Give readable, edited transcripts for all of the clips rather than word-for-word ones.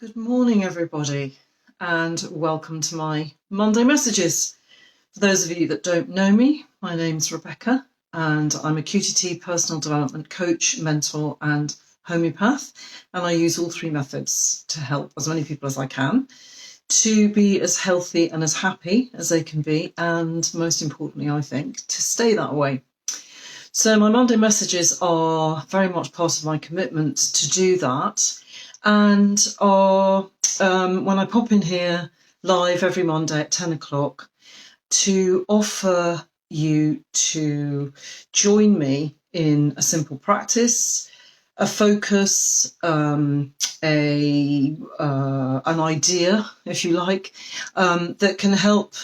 Good morning, everybody, and welcome to my Monday messages. For those of you that don't know me, my name's Rebecca, and I'm a QTT personal development coach, mentor, and homeopath. And I use all three methods to help as many people as I can to be as healthy and as happy as they can be, and most importantly, I think, to stay that way. So my Monday messages are very much part of my commitment to do that, and are when I pop in here live every Monday at 10 o'clock to offer you to join me in a simple practice, a focus, an idea, if you like, that can help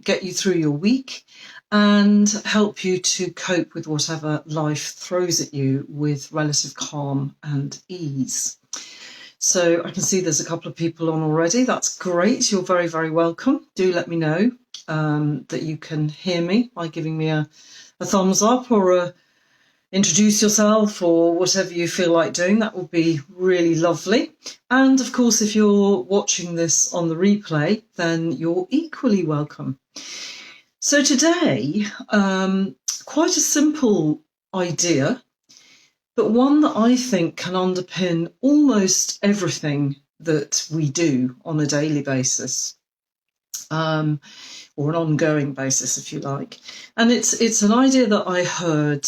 get you through your week and help you to cope with whatever life throws at you with relative calm and ease. So I can see there's a couple of people on already. That's great. You're very, very welcome. Do let me know that you can hear me by giving me a thumbs up or introduce yourself or whatever you feel like doing. That would be really lovely. And of course, if you're watching this on the replay, then you're equally welcome. So today, quite a simple idea, but one that I think can underpin almost everything that we do on a daily basis, or an ongoing basis, if you like. And it's an idea that I heard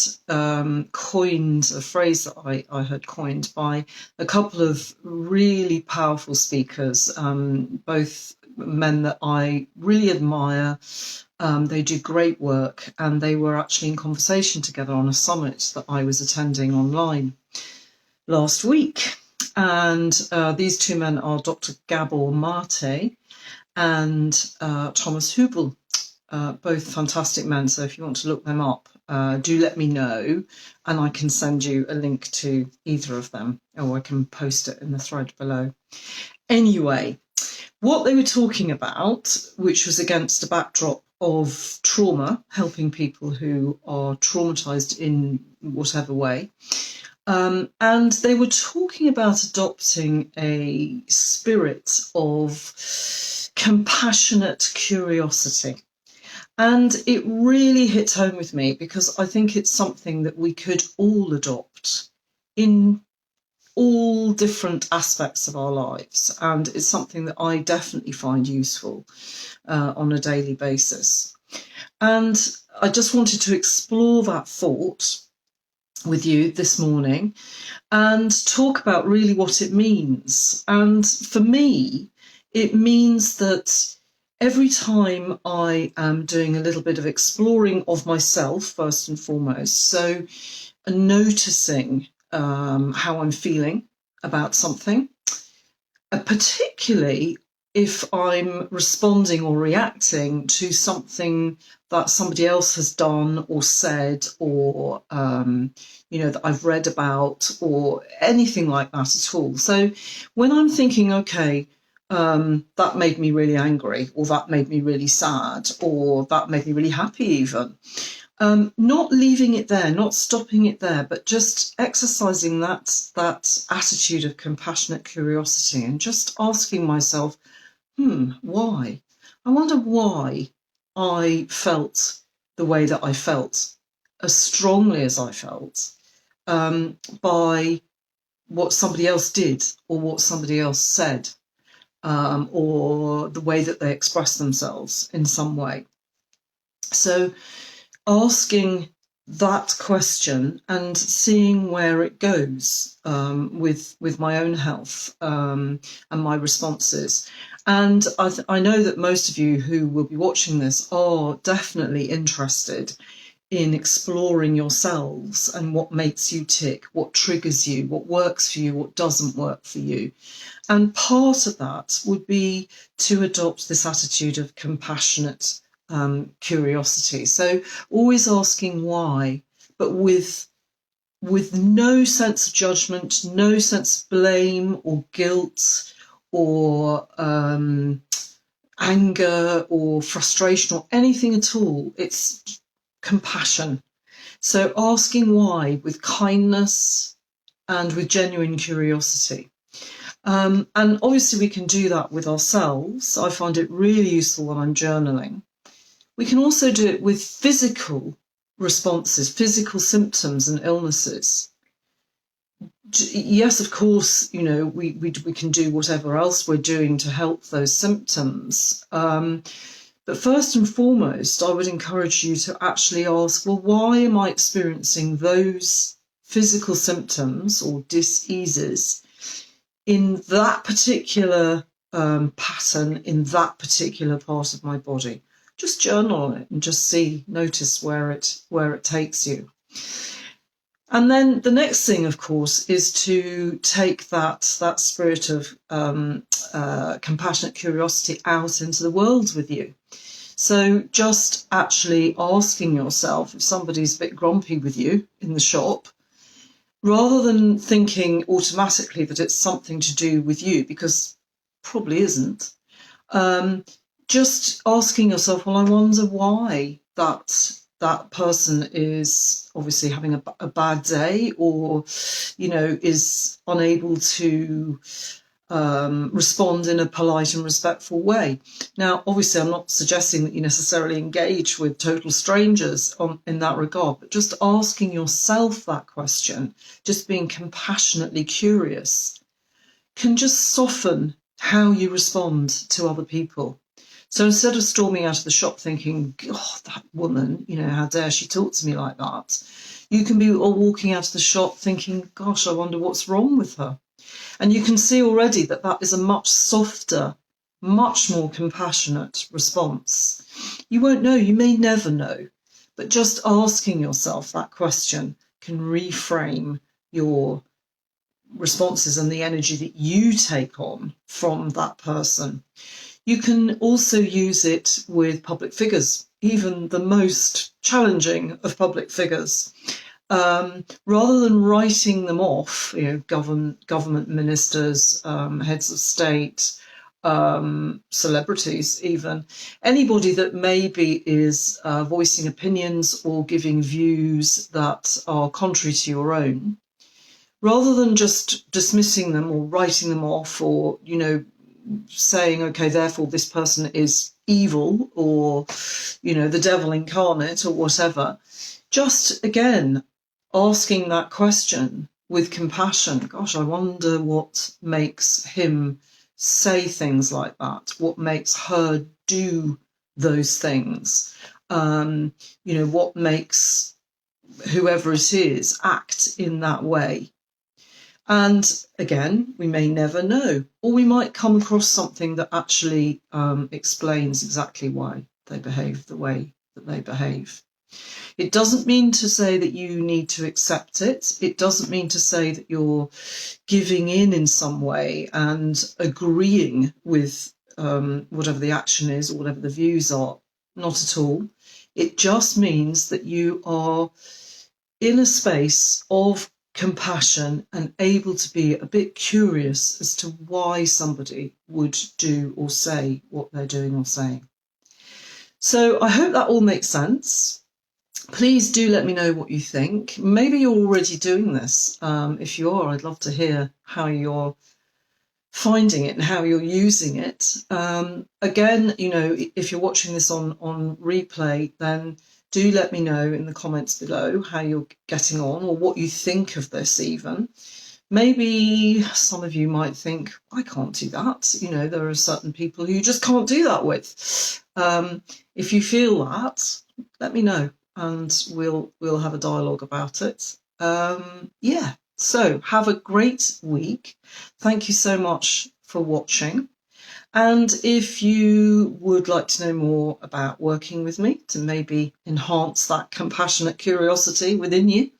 coined, a phrase that I heard coined by a couple of really powerful speakers, both men that I really admire. They do great work, and they were actually in conversation together on a summit that I was attending online last week. And these two men are Dr. Gabor Mate and Thomas Hübl, both fantastic men. So if you want to look them up, do let me know, and I can send you a link to either of them, or I can post it in the thread below. Anyway, what they were talking about, which was against a backdrop of trauma, helping people who are traumatized in whatever way. And they were talking about adopting a spirit of compassionate curiosity. And it really hit home with me because I think it's something that we could all adopt in all different aspects of our lives, and it's something that I definitely find useful on a daily basis. And I just wanted to explore that thought with you this morning and talk about really what it means. And for me, it means that every time I am doing a little bit of exploring of myself, first and foremost, so noticing how I'm feeling about something, particularly if I'm responding or reacting to something that somebody else has done or said, or that I've read about, or anything like that at all. So when I'm thinking, okay, that made me really angry, or that made me really sad, or that made me really happy even, not leaving it there, not stopping it there, but just exercising that attitude of compassionate curiosity and just asking myself, why? I wonder why I felt the way that I felt, as strongly as I felt, by what somebody else did or what somebody else said, or the way that they expressed themselves in some way. So asking that question and seeing where it goes with my own health and my responses. And I know that most of you who will be watching this are definitely interested in exploring yourselves and what makes you tick, what triggers you, what works for you, what doesn't work for you. And part of that would be to adopt this attitude of compassionate curiosity. So always asking why, but with no sense of judgment, no sense of blame or guilt or anger or frustration or anything at all. It's compassion. So asking why with kindness and with genuine curiosity. And obviously we can do that with ourselves. I find it really useful when I'm journaling. We can also do it with physical responses, physical symptoms and illnesses. Yes, of course, we can do whatever else we're doing to help those symptoms. But first and foremost, I would encourage you to actually ask, well, why am I experiencing those physical symptoms or dis-eases in that particular pattern, in that particular part of my body? Just journal on it and just notice where it takes you. And then the next thing, of course, is to take that spirit of compassionate curiosity out into the world with you. So just actually asking yourself if somebody's a bit grumpy with you in the shop, rather than thinking automatically that it's something to do with you, because probably isn't, just asking yourself, well, I wonder why that person is obviously having a bad day, or, is unable to respond in a polite and respectful way. Now, obviously, I'm not suggesting that you necessarily engage with total strangers in that regard, but just asking yourself that question, just being compassionately curious, can just soften how you respond to other people. So instead of storming out of the shop thinking, oh, that woman, how dare she talk to me like that, you can be walking out of the shop thinking, gosh, I wonder what's wrong with her. And you can see already that is a much softer, much more compassionate response. You won't know, you may never know, but just asking yourself that question can reframe your responses and the energy that you take on from that person. You can also use it with public figures, even the most challenging of public figures. Rather than writing them off, government ministers, heads of state, celebrities even, anybody that maybe is voicing opinions or giving views that are contrary to your own, rather than just dismissing them or writing them off or, saying, okay, therefore this person is evil or, the devil incarnate or whatever, just again, asking that question with compassion. Gosh, I wonder what makes him say things like that. What makes her do those things? What makes whoever it is act in that way? And again, we may never know, or we might come across something that actually explains exactly why they behave the way that they behave. It doesn't mean to say that you need to accept it. It doesn't mean to say that you're giving in some way and agreeing with whatever the action is or whatever the views are. Not at all. It just means that you are in a space of compassion and able to be a bit curious as to why somebody would do or say what they're doing or saying. So I hope that all makes sense. Please do let me know what you think. Maybe you're already doing this. If you are, I'd love to hear how you're finding it and how you're using it. Again, if you're watching this on replay, then do let me know in the comments below how you're getting on or what you think of this even. Maybe some of you might think, I can't do that. There are certain people who you just can't do that with. If you feel that, let me know and we'll have a dialogue about it. So have a great week. Thank you so much for watching. And if you would like to know more about working with me to maybe enhance that compassionate curiosity within you,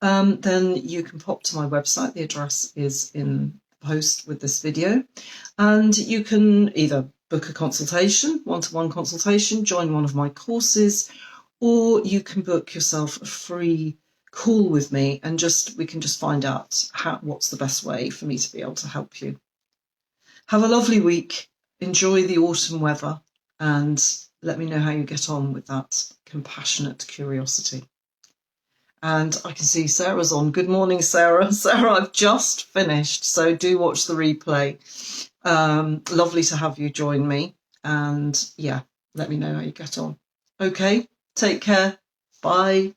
then you can pop to my website. The address is in the post with this video. And you can either book a consultation, one-to-one consultation, join one of my courses, or you can book yourself a free call with me and we can just find out what's the best way for me to be able to help you. Have a lovely week, enjoy the autumn weather, and let me know how you get on with that compassionate curiosity. And I can see Sarah's on. Good morning, Sarah. Sarah, I've just finished, so do watch the replay. Lovely to have you join me. And yeah, let me know how you get on. Okay, take care. Bye.